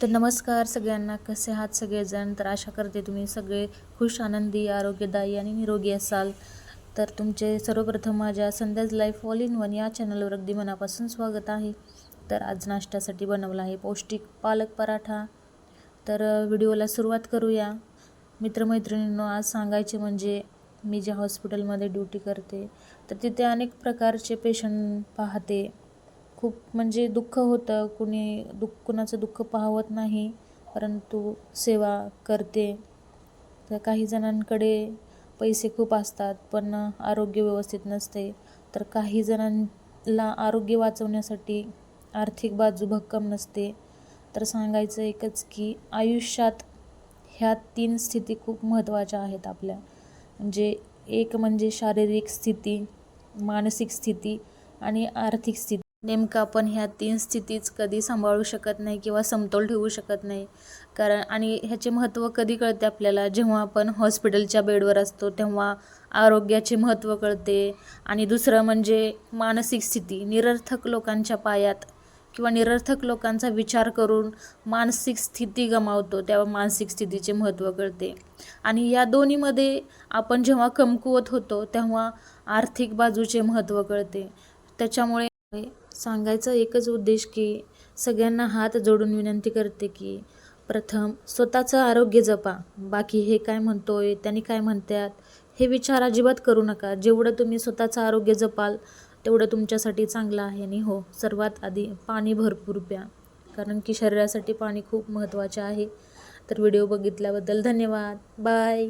तर नमस्कार सगळ्यांना, कसे आहात सगळेजण. तर आशा करते तुम्ही सगळे खुश, आनंदी, आरोग्यदायी आणि निरोगी असाल. तर तुमचे सर्वप्रथम माझ्या संध्याज लाईफ ऑल इन वन या चॅनलवर अगदी मनापासून स्वागत आहे. तर आज नाश्त्यासाठी बनवला आहे पौष्टिक पालक पराठा. तर व्हिडिओला सुरुवात करूया. मित्रमैत्रिणींनो, आज सांगायचे म्हणजे मी ज्या हॉस्पिटलमध्ये ड्युटी करते तर तिथे अनेक प्रकारचे पेशंट पाहते. खूप म्हणजे दुःख होतं, कुणाचं दुःख पाहत नाही, परंतु सेवा करते. तर काही जणांकडे पैसे खूप असतात पण आरोग्य व्यवस्थित नसते. तर काही जणांना आरोग्य वाचवण्यासाठी आर्थिक बाजू भक्कम नसते. तर सांगायचं एकच की आयुष्यात ह्या 3 स्थिती खूप महत्त्वाच्या आहेत आपल्या. म्हणजे एक म्हणजे शारीरिक स्थिती, मानसिक स्थिती आणि आर्थिक स्थिती. नेमकं आपण ह्या 3 स्थितीच कधी सांभाळू शकत नाही किंवा समतोल ठेवू शकत नाही. कारण आणि ह्याचे महत्त्व कधी कळते आपल्याला, जेव्हा आपण हॉस्पिटलच्या बेडवर असतो तेव्हा आरोग्याचे महत्त्व कळते. आणि दुसरं म्हणजे मानसिक स्थिती. निरर्थक लोकांच्या पायात किंवा निरर्थक लोकांचा विचार करून मानसिक स्थिती गमावतो, तेव्हा मानसिक स्थितीचे महत्त्व कळते. आणि या दोन्हीमध्ये आपण जेव्हा कमकुवत होतो तेव्हा आर्थिक बाजूचे महत्त्व कळते. त्याच्यामुळे सांगायचा एकच उद्देश की सगळ्यांना हात जोडून विनंती करते की प्रथम स्वतःचं आरोग्य जपा. बाकी हे काय म्हणतोय, त्यांनी काय म्हणतात, हे विचार अजिबात करू नका. जेवढं तुम्ही स्वतःचं आरोग्य जपाल तेवढं तुमच्यासाठी चांगलं आहे. आणि हो, सर्वात आधी पाणी भरपूर प्या, कारण की शरीरासाठी पाणी खूप महत्त्वाचे आहे. तर व्हिडिओ बघितल्याबद्दल धन्यवाद. बाय.